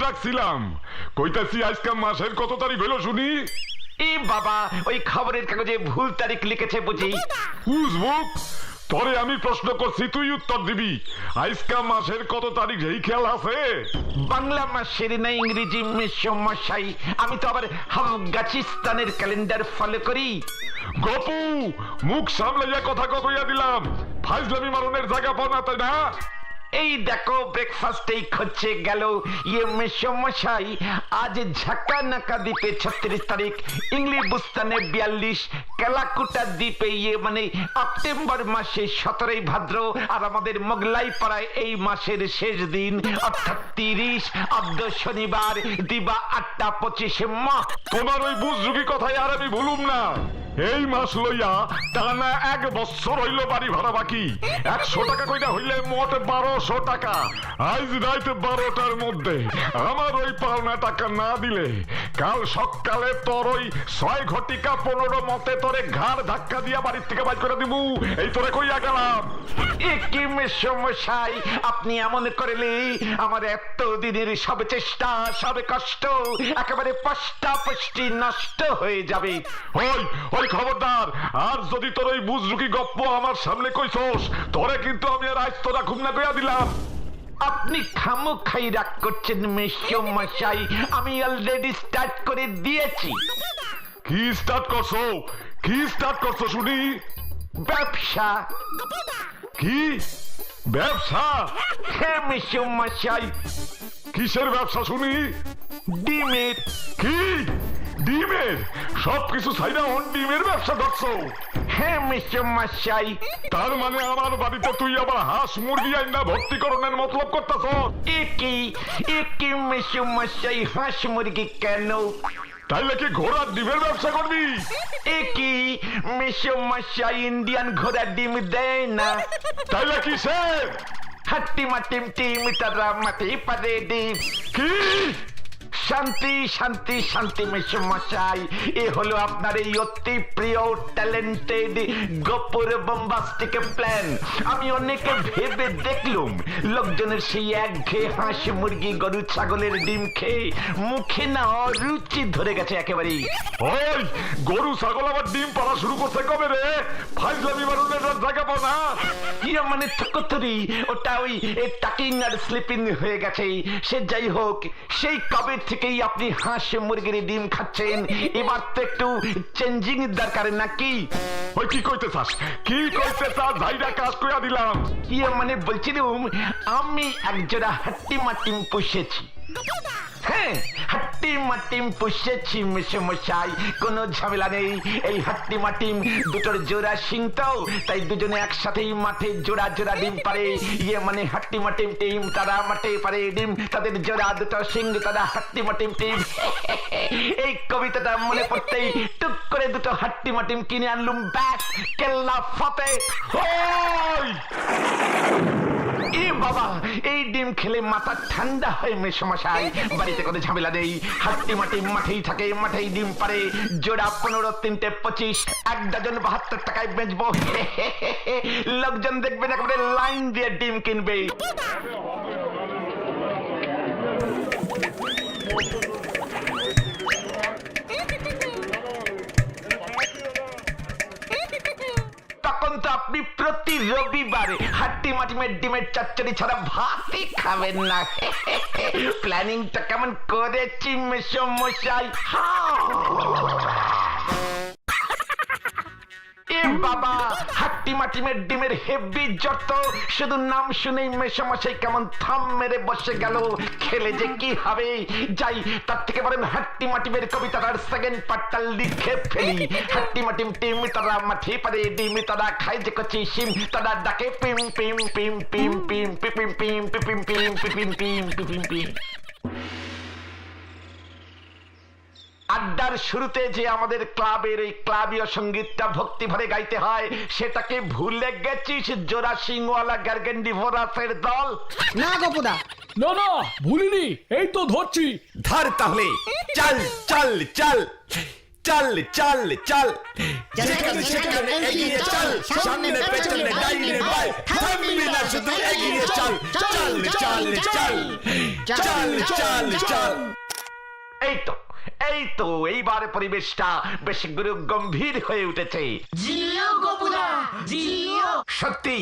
ডাকছিলাম, কইতাছি আজকে মাসের কত তারিখ হইল শুনি? এ বাবা, ওই খবরের কাগজে ভুল তারিখ লিখেছে বুঝি। বুঝবুক, তোরে আমি প্রশ্ন করছি, তুই উত্তর দিবি। আজকে মাসের কত তারিখ এই খেয়াল আছে? বাংলা মাসের না ইংরেজি মশাই? আমি তো আবার আফগানিস্তানের ক্যালেন্ডার ফলো করি। গপু, মুখ সামলাইয়া কথা কইয়া দিলাম, ফাইজলামি মারনের জায়গা পাও না, তাই না? এই দেখো, ব্রেকফাস্টেই খচ্ছে গেল। ইয়ে মশাই, আজ ঝাঁকা নাকা দ্বীপে 36 তারিখ, ইংলি বুস্তানে 42, কালাকুটা দ্বীপে ইয়ে মানে অক্টোবর মাসে 17 ভাদ্র, আর আমাদের মোগলাই পাড়ায় এই মাসের শেষ দিন অর্থাৎ 30 অব্দ শনিবার দিবা 8টা 25 মাহ। তোমার ওই বুঝঝুকি কথাই আর আমি ভুলুম না। এই মাস লইয়া টানা 1 বছর হইল বাড়ি ভাড়া বাকি। 100 টাকা কইরা হইলে মোট 1200 টাকা। আজ রাত 12টার মধ্যে আমার ওই পাওনা টাকা না দিলে কাল সকালে তোর ওই 6 ঘটিকা 15 মতে তোরে ঘাড় ধাক্কা দিয়া বাড়ির থেকে বাইর করে দিমু। এই তোরে কইয়া গেলাম। কি মশাই, আপনি এমন করলে আমার এত দিনের সব চেষ্টা, সব কষ্ট একেবারে পষ্টাপষ্টি নষ্ট হয়ে যাবে। ওই খবরদার, আর যদি তোর ওই বুঝরুকি গপ্প আমার সামনে কইছস, তোরে কিন্তু আমি আর আজ তোরা ঘুম না কইয়া দিলাম। আপনি খামোখাই রাগ করছেন মশাই, আমি অলরেডি স্টার্ট করে দিয়েছি। কি স্টার্ট করছো? কি স্টার্ট করছো শুনি? ব্যবসা। কি ব্যবসা? হ্যাঁ মশাই। কিসের ব্যবসা শুনি? ডিমের। কি ডিমের? সবকিছু ছাইরা অন ডিমের ব্যবসা ধরছো? হ্যাঁ মশাই। তার মানে আমার বাড়িতে তুই আবার হাঁস মুরগি আইনা ভর্তি করণের মতলব করতেছ? একই মশাই, হাঁস মুরগি কেন? তাইলে কি ঘোড়ার ডিমের ব্যবসা করবি? একই মশাই, ইন্ডিয়ান ঘোড়ার ডিম দেয় না। তাইলে কিসের? হাট্টি মাটিম টিম তারা মাটি পারে ডিম। কি? শান্তি শান্তি শান্তি মশাই, এ হলো আপনার এই অতি প্রিয় ট্যালেন্টেড গপুর বোম্বাস্টিক প্ল্যান। আমি অনেকে ভেবে দেখলুম, লোকজনের সেই একঘেয়ে হাঁস মুরগি গরু ছাগলের ডিম খেয়ে মুখে না অরুচি ধরে গেছে একেবারে। ওই গরু ছাগল আবার ডিম পাড়া শুরু করছে কবে রে? ফাইজলামি মারনের জায়গা পাও না? ইয়া মানে থকতরি, ওটা ওই টাকিং আর স্লিপিং হয়ে গেছে। সে যাই হোক, সেই কবে থেকেই আপনি হাঁস মুরগির ডিম খাচ্ছেন, এবার তো একটু চেঞ্জিং দরকার নাকি? ওই কি কইতে চাস? কি কইতে চাস? ভাইরা কাজ কইয়া দিলাম। ইয়া মানে বলছিলাম, আমি একজোড়া হাট্টি মাটিম পুষেছি। হ্যাঁ, হাট্টি মাটিম পুষেছি মশাই, কোনো ঝামেলা নেই। এই হাট্টি মাটিম দুটোর জোড়া সিং তো, তাই দুজনে একসাথেই মাঠে জোড়া জোড়া ডিম পারে। ইয়ে মানে হাট্টি মাটিম টিম, তারা মাঠে পারে ডিম, তাদের জোড়া দুটো সিং, তারা হাট্টি মাটিম টিম। এই কবিতাটা মনে পড়তেই টুক করে দুটো হাট্টি মাটিম কিনে আনলুম, ব্যাস কেল্লা ফতে। বাবা, এই ডিম খেলে মাথা ঠান্ডা হয় মেশমশাই। বাড়িতে কোনো ঝামেলা নেই, হাট্টি মাটি মাঠেই থাকে, মাঠেই ডিম পারে। জোড়া 15, 3টে 25, 1 ডজন 72 টাকায় বেচবো। লোকজন দেখবেন একেবারে লাইন দিয়ে ডিম কিনবে। তখন তো আপনি প্রতি রবিবারে হাট্টি মাটিমের ডিমের চচ্চড়ি ছাড়া ভাতই খাবেন না। প্ল্যানিংটা কেমন করেছি মেশমশাই? এ বাবা, হাট্টি মাটিমের ডিমের হেভি যত, শুধু নাম শুনেই মেশমশাই কেমন থাম মেরে বসে গেল। খেলে যে কি হবে, যাই তার থেকে বলেন হাট্টি মাটিমের কবিতাটার সেকেন্ড পার্টটা লিখে ফেলি। হাট্টি মাটিম টিম, তারা মাঠে পারে ডিম, তারা খায় যে কচি শিম, তারা ডাকে Pym Pym Pym Pym Pym Pym Pym Pym Pym Pym Pym Pym Pym. আড্ডার শুরুতে যে আমাদের ক্লাবের এই ক্লাবীয় সঙ্গীতটা ভক্তি ভরে গাইতে হয়, সেটাকে ভুলে গেছিস জোড়া সিংওয়ালা গার্গেন্ডি ভোরাসের দল? না গোপুদা, না না ভুলিনি, এই তো ধরছি। ধর তাহলে, চল চল চল। চল চল চল যেখানে সেখানে এগিয়ে চল সামনে পেছনে ডাইনে বাই থামবি না শুধু এগিয়ে চল চল চল চল চল চল চল এই তো এইবার পরিবেশটা বেশ গম্ভীর হয়ে উঠেছে। সত্যি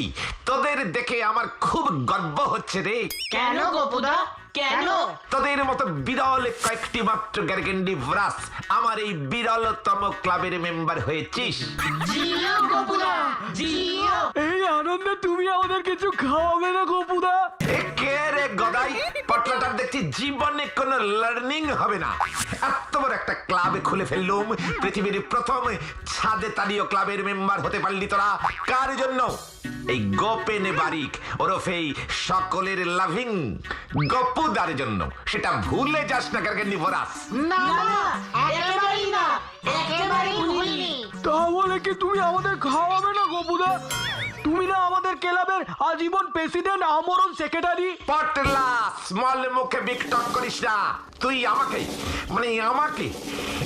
তোদের দেখে আমার খুব গর্ব হচ্ছে রে। কেন গোপুদা কেন? তোদের মতো বিরল কয়েকটি মাত্র গ্যারগেন্ডি ভ্রাস আমার এই বিরলতম ক্লাবের মেম্বার হয়েছিস। এই আনন্দে তুমি আমাদের কিছু খাওয়াবে না গোপুদা? কে রে গদাই, পটলাটার দেখছি জীবনে কোনো লার্নিং হবে না। এত বড় একটা ক্লাবে খুলে ফেললুম, পৃথিবীর প্রথম ছাদে তালীয় ক্লাবের মেম্বার হতে পারলি তোরা কার জন্য? এই গোপেনে বারিক ওরফে সকলের লাভিং গপুদার জন্য। সেটা ভুলে যাস না গার্গেন্ডি ভরাস। না না, একেবারেই না, একেবারেই ভুলিনি। তাহলে কি তুমি আমাদের খাওয়াবে না গোপুদা? তুমি না আমাদের ক্লাবের আজীবন প্রেসিডেন্ট আমরণ সেক্রেটারি। পটলা স্মল মুখে বিগ টক করিস না। তুই আমাকে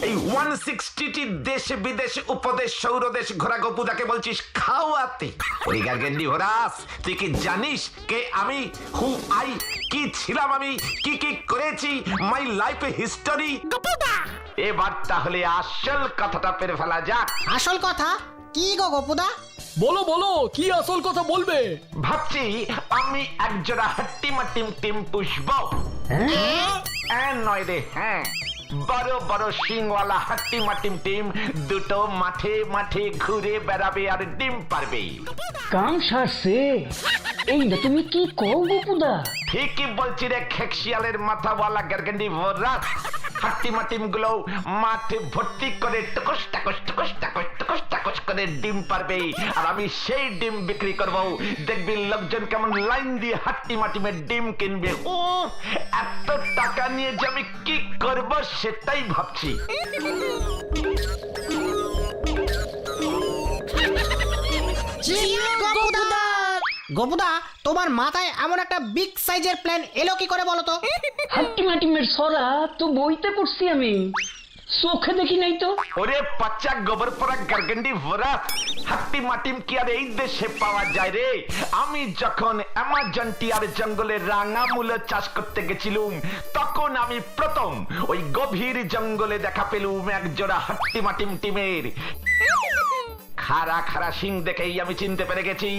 এই 160টি দেশ বিদেশ উপদেশ সৌরদেশ ঘোরা গপুদাকে বলছিস খাওয়াতে? ওই গার্গেন্ডি ভরাস, তুই কি জানিস কে আমি? হু আই, কি ছিলাম আমি, কি কি করেছি, মাই লাইফ হিস্টোরি। এবার তাহলে আসল কথাটা পেরে ফেলা যাক। আসল কথা কি গো গোপুদা? বলো বলো, কি আসল কথা বলবে? ভাবছি আমি একজোড়া হাট্টি মাটিম টিম পুষব। নয় রে, হ্যাঁ, বড় বড় শিংওয়ালা হাট্টি মাটিম টিম দুটো মাঠে মাঠে ঘুরে বেড়াবে আর ডিম পারবে। কাম সারছে। এই না তুমি কি কও গোপুদা? ঠিকই বলছি রে খেকশিয়ালের মাথাওয়ালা গার্গেন্ডি ভরাস। হাট্টি মাটিম গুলো মাঠে ভর্তি করে টুকুস টাকুস টুকুস টাকুস টুকুস টাকুস করে ডিম পারবে, আর আমি সেই ডিম বিক্রি করব। দেখবি লোকজন কেমন লাইন দিয়ে হাট্টি মাটিমের ডিম কিনবে। ও এত টাকা নিয়ে যে আমি কি করব সেটাই ভাবছি। গোপুদা, তোমার মাথায় এমন একটা বিগ সাইজের প্ল্যান এলো কি করে বলো তো? হাট্টি মাটিমের সরা তো বইতে পড়ছি আমি, চোখে দেখি নাই তো। ওরে পচা গোবর পরা গার্গেন্ডি ভরাস, হাট্টি মাটিম কি আর এই দেশে পাওয়া যায় রে? আমি যখন অ্যামাজন টিয়ার জঙ্গলে রাঙা মূলো চাষ করতে গেছিলুম, তখন আমি প্রথম ওই গভীর জঙ্গলে দেখা পেলুম এক জোড়া হাট্টি মাটিম টিমের। খাড়া খাড়া সিং দেখেই আমি চিনতে পেরে গেছি।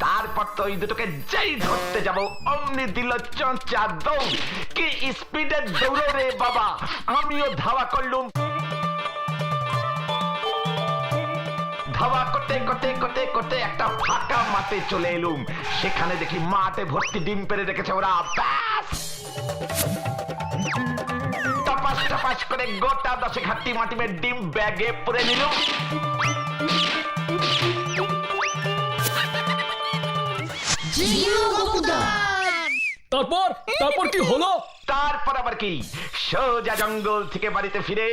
তারপর তো ওই দুটোকে যেই ধরতে যাব, অমনি দিল চঞ্চা দৌড়। কি স্পিডে দৌড়ো রে বাবা! আমিও ধাওয়া করলুম। ধাওয়া করতে করতে করতে করতে একটা ফাঁকা মাঠে চলে এলুম। সেখানে দেখি মাঠে ভর্তি ডিম পেরে রেখেছে ওরা। ব্যাস, টপাস টপাস করে গোটা 10 হাট্টি মাটিমের ডিম ব্যাগে পুরে নিলুম। তারপর কি হলো? তারপর আবার কি, সোজা জঙ্গল থেকে বাড়িতে ফিরে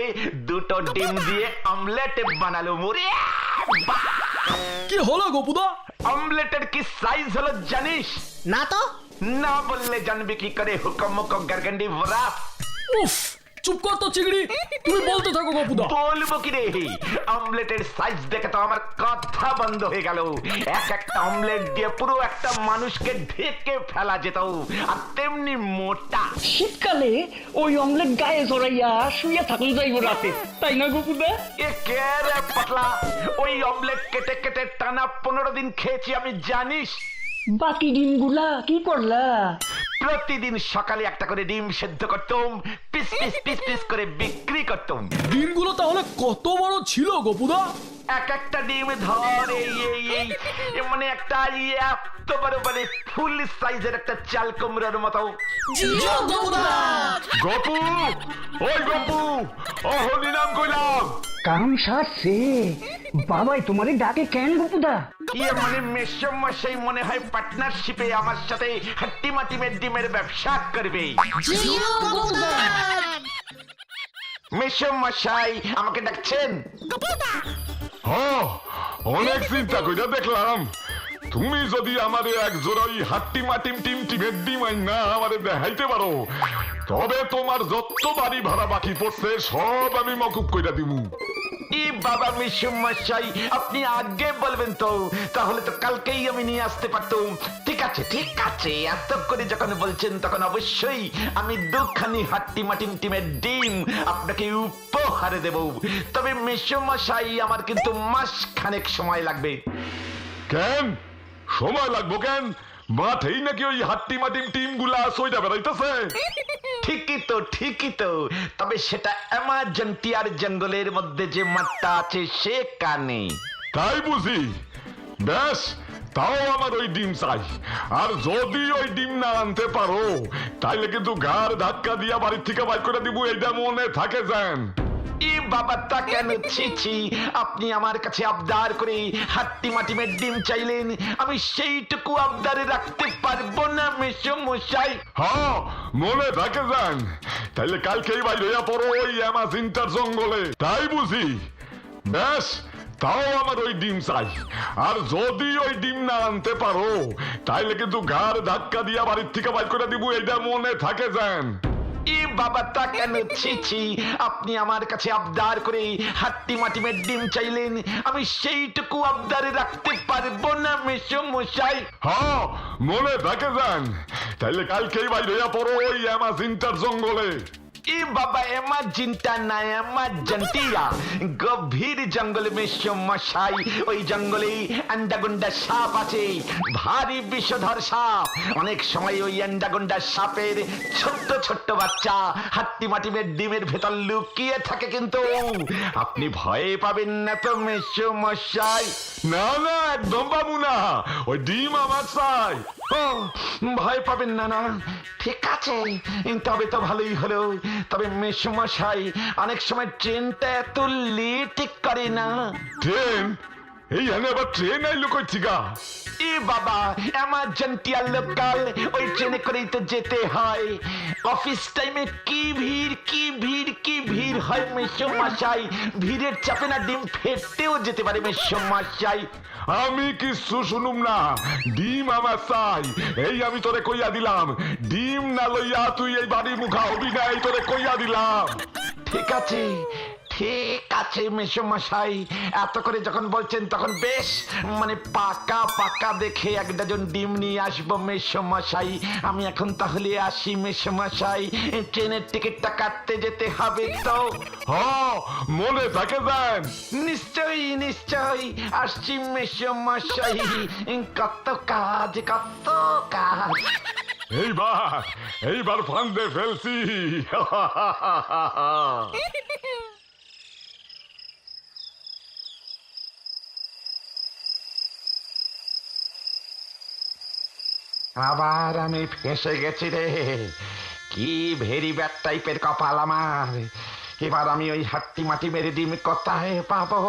দুটো ডিম দিয়ে অমলেট বানালো। মুরে কি হলো গোপুদা? অমলেটের কি সাইজ হলো জানিস? না তো। না বললে জানবি কি করে? হুকম মুকম গার্গেন্ডি ভরাস। উফ, চুপ কর তো চিংড়ি, তুমি বলতে থাকো গোপুদা। বলবো কি রে, অমলেটের সাইজ দেখে তো আমার কথা বন্ধ হয়ে গেল। এক একটা অমলেট দিয়ে পুরো একটা মানুষকে ঢেকে ফেলা যেত, আর তেমনি মোটা। শীতকালে ওই অমলেট গায়ে জড়াইয়া শুয়ে থাকুন যাইব রাতে, তাই না গোপুদা? এ কে রে পাতলা, ওই অমলেট কেটে কেটে টানা 15 দিন খেয়েছি আমি, জানিস? বাকি ডিমগুলা কি করলা? প্রতিদিন সকালে একটা করে ডিম সেদ্ধ করতাম, পিস পিস পিস পিস করে বিক্রি করতাম। ডিমগুলো তাহলে কত বড় ছিল গোপুদা? এক একটা ডিম ধর এই মানে একটা এত বড় মানে ফুল সাইজের একটা চাল কুমড়োর মতো। গপু, ওই গপু, অহনি নাম কইলাম। কাম সারছে। বাবাই তোমারে ডাকে কেন গোপুদা? মানে মেসমশাই মনে হয় পার্টনারশিপে আমার সাথে হাট্টি মাটিমের ডিমের ব্যবসা করবে। মেসমশাই আমাকে ডাকছেন? হ্যাঁ, অনেক চিন্তা কইরা দেখলাম তুমি যদি আমারে এক জোড়া হাট্টি মাটিম টিম টিমের ডিম না আমারে দেখাইতে পারো, তবে তোমার যত বাড়ি ভাড়া বাকি পড়ছে সব আমি মকুব কইরা দিমু। ই বাবা মেসোমশাই, আপনি আগে বলবেন তো, তাহলে তো কালকেই আমি নিয়ে আসতে পারতাম। ঠিক আছে ঠিক আছে, এত করে যখন বলছেন তখন অবশ্যই আমি দুখানি হাট্টি মাটিম টিমের ডিম আপনাকে উপহারে দেব। তবে মেসোমশাই, আমার কিন্তু মাস খানেক সময় লাগবে। কেন সময় লাগবো কেন? মাঠেই নাকি ওই হাট্টি মাটিম টিম গুলা সইটা বেড়াইতেছে। ঠিকই তো, তবে সেটা অ্যামাজন টিয়ার জঙ্গলের মধ্যে যে মাঠটা আছে সেখানে। তাই বুঝি? বেশ, তাও আমার ওই ডিম চাই। আর যদি ওই ডিম না আনতে পারো তাইলে কিন্তু ঘাড় ধাক্কা দিয়া বাড়ির থেকে বাইর করে দিব, এইটা মনে থাকে যান। ই বাবা, তা কেন? ছি, আপনি আমার কাছে আবদার করে হাট্টি মাটিমের ডিম চাইলেন, আমি সেইটুকু আবদারে রাখতে পারবো না মেসোমশাই। হ্যাঁ, মনে থাকে যান। তাইলে কালকেই বাইর হইয়া পড়ো ওই অ্যামাজিনটার জঙ্গলে, তাই বুঝি? বেশ, তাও আমার ওই ডিম চাই। আর যদি ওই ডিম না আনতে পারো তাইলে কিন্তু ঘাড় ধাক্কা দিয়া বাড়ির থেকে বাইর করে দিব, এইটা মনে থাকে যান। ই বাবা, তা কেন? ছি, আপনি আমার কাছে আবদার করে হাট্টি মাটিমের ডিম চাইলেন, আমি সেইটুকু আবদারে রাখতে পারবো না মেসোমশাই। হ্যাঁ, মনে থাকে যান। তাইলে কালকেই বাইর হইয়া পড়ো ওই অ্যামাজিনটার জঙ্গলে। ই বাবা, অ্যামাজিনটা না, অ্যামাজন্টিয়া। গভীর জঙ্গলে মেসোমশাই, ওই জঙ্গলে অ্যান্ডাগোন্ডা সাপ আছে, ভারী বিষধর সাপ। অনেক সময় ওই অ্যান্ডাগোন্ডা সাপের ছোট্ট ছোট্ট বাচ্চা হাট্টি মাটিমের ডিমের ভেতর লুকিয়ে থাকে, কিন্তু আপনি ভয়ে পাবেন না তো মেসোমশাই? না না, একদম পাবো না, ওই ডিম আমার চাই। ও, ভয় পাবেন না না? ঠিক আছে, তবে তো ভালোই হলো। তবে মেসোমশাই, অনেক সময় ট্রেনটা এত লেট করে না। ট্রেন? এই হানে আবার ট্রেন আইলো কই থিকা? এ বাবা, অ্যামাজন্টিয়া লোকাল, ওই ট্রেনে করেই তো যেতে হয়। অফিস টাইমে কি ভিড় হয় মেসোমশাই, ভিড়ের চাপে না ডিম ফেটেও যেতে পারে মেসোমশাই। আমি কিছু শুনুম না, ডিম আমার চাই। এই আমি তোরে কইয়া দিলাম, ডিম না লইয়া তুই এই বাড়ির মুখা হবি না, এই তোরে কইয়া দিলাম। ঠিক আছে মেসোমশাই, এত করে যখন বলছেন তখন বেশ, মানে পাকা দেখে এক ডজন ডিম নিয়ে আসবো মেসোমশাই। আমি এখন তাহলে আসি মেসোমশাই, ট্রেনের টিকিটটা কাটতে যেতে হবে তো। হ্যাঁ, মনে থাকে যান। নিশ্চয়ই আসছি মেসোমশাই। কত কাজ। এইবার ফান্দে ফেলছি। আবার আমি ফেঁসে গেছি রে, কি ভেরি ব্যাড টাইপের কপাল আমার। এবার আমি ওই হাট্টি মাটি মেরে ডিম কোথায় পাবো?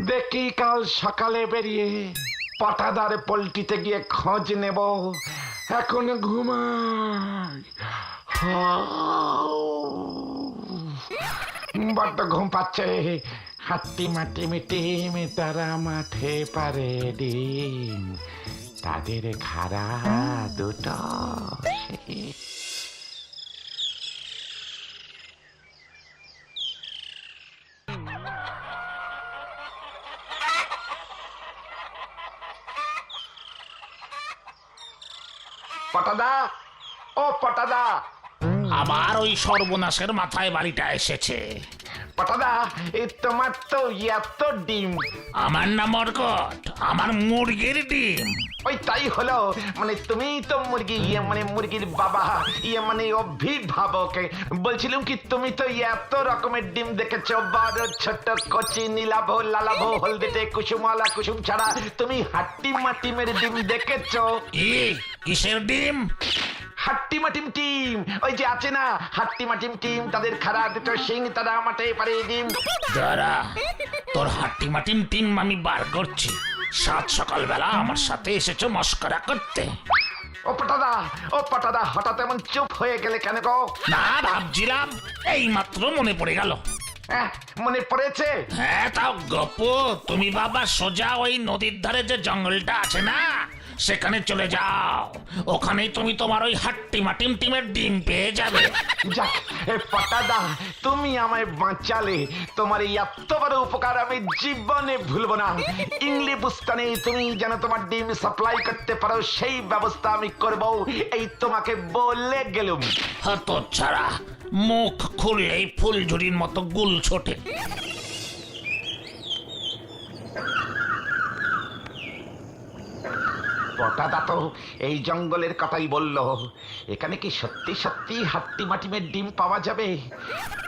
দেখি কাল সকালে বেরিয়ে পটাদার পোল্ট্রিতে গিয়ে খোঁজ নেব। এখন ঘুমাই, বড্ড ঘুম পাচ্ছে। হাট্টি মাটি মিটিম তারা মাঠে পারে ডিম, তাদের খাড়া দুটো। পটাদা, ও পটাদা। আবার ওই সর্বনাশের মাথায় বাড়িটা এসেছে। পটাদা, এই তোমার তো এত ডিম। আমার নাম অর্কট, আমার মুরগির ডিম। ওই তাই হলো, মানে তুমি তো মুরগি, মানে মুরগির বাবা, মানে অভিভাবক। বলছিলাম কি, তুমি তো এত রকমের ডিম দেখেছো, বড় ছোট, কচি, নীলাভ, লালাভ, হলদেটে, কুসুমালা, কুসুম ছাড়া। তুমি হাট্টি মাটিমের ডিম দেখেছো? কিসের ডিম? হাট্টি মাটিম টিম, ওই যে আছে না হাট্টি মাটিম টিম, তাদের খাড়া দুটো সিং, তারা মাঠে পারে ডিম। দাঁড়া, তোর হাট্টি মাটিম টিম আমি বার করছি। সাত সকালবেলা আমার সাথে এসেছো মস্করা করতে। ও পটাদা, হঠাৎ এমন চুপ হয়ে গেলে কেন গো? না, ভাবছিলাম, এই মাত্র মনে পড়ে গেল। মনে পড়েছে? হ্যাঁ, তাও গপু, তুমি বাবা সোজা ওই নদীর ধারে যে জঙ্গলটা আছে না, সেখানে চলে যাও। ওখানেই তুমি তোমার ওই হাট্টিমা টিমের ডিম পেয়ে যাবে। যাক পটাদা, তুমি আমায় বাঁচালে। তোমার এই এত বড় উপকার আমি জীবনে ভুলবো না। ইংলি বুস্তানে তুমি যেন তোমার ডিম সাপ্লাই করতে পারো সেই ব্যবস্থা আমি করব, এই তোমাকে বলে গেলুম। হত ছাড়া, মুখ খুললেই ফুলঝুরির মতো গুল ছোটে। পটাদা তো এই জঙ্গলের কথাই বলল। এখানে কি সত্যি সত্যি হাট্টিমা টিমের ডিম পাওয়া যাবে?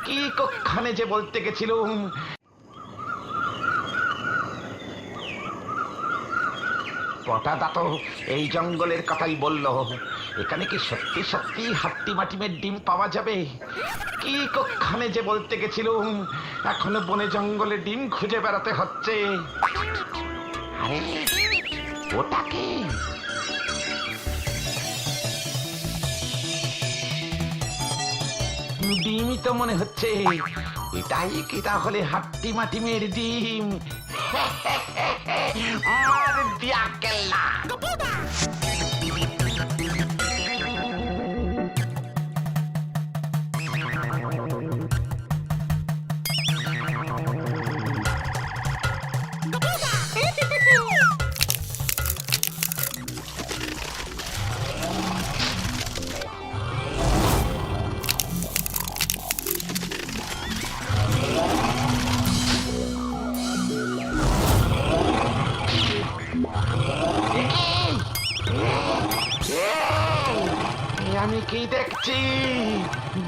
কি কক্ষণে যে বলতে গেছিলুম। পটাদা তো এই জঙ্গলের কথাই বলল। এখানে কি সত্যি সত্যি হাট্টিমা টিমের ডিম পাওয়া যাবে? কি কক্ষণে যে বলতে গেছিলুম। এখনো বনে জঙ্গলে ডিম খুঁজে বেড়াতে হচ্ছে। আরে ওটা কি? ডিমই তো মনে হচ্ছে। এটাই কি তাহলে হাট্টিমা টিমের ডিম? মার দিয়া কেল্লা। আমি কি দেখছি?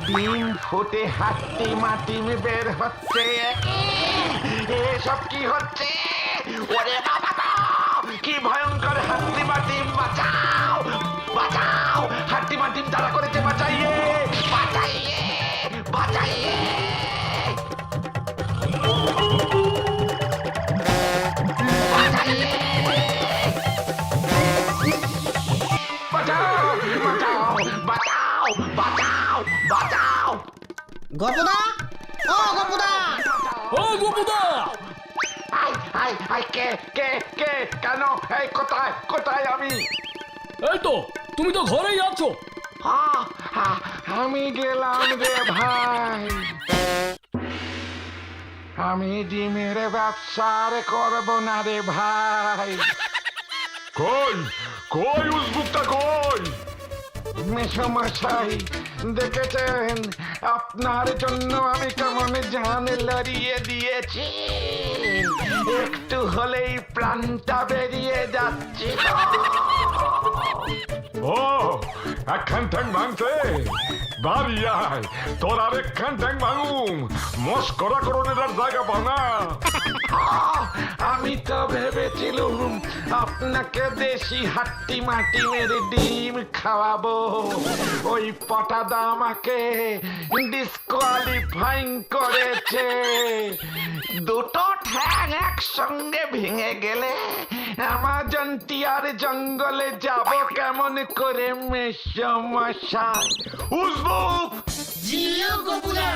ডিম ফুটে হাট্টিমা টিম বের হচ্ছে। এসব কি হচ্ছে? ওরে বাবা গো! কি ভয়ঙ্কর হাট্টিমা টিম! বাঁচাও বাঁচাও! হাট্টিমা টিম তারা করেছে, বাঁচাইয়ে বাঁচাইয়ে বাঁচাইয়ে! বাঁচাও বাঁচাও বাঁচাও বাঁচাও বাঁচাও! গপুদা, ও গপুদা, ও গোপুদা, আই আই আই, কে কে কে? কেন? এই কোথায় কোথায় আমি? এই তো তুমি তো ঘরেই আছো। আমি গেলাম রে ভাই। আমি ডিমের ব্যবসার করব না রে ভাই। কই কই উজবুকটা কই? মেসমশাই দেখেছেন, আপনার জন্য আমি কেমন জান লড়িয়ে দিয়েছি। একটু হলেই প্রাণটা বেরিয়ে যাচ্ছে। ও একখান ঠ্যাং ভাঙছে? বাড়ি আয়, তোর আরেকখান ঠ্যাং ভাঙুম। মস্করা করণের আর জায়গা পাও না। আমি তো ভেবেছিলুম আপনাকে দেশি হাট্টিমা টিমের ডিম খাওয়াবো। ওই পটাদা আমাকে ডিসকোয়ালিফাইং করেছে। দুটো ঠ্যাং একসঙ্গে ভেঙে গেলে আমাজন টিয়ার জঙ্গলে যাব কেমন করে মেসমশাই? উজবুক! জিও গোপুদা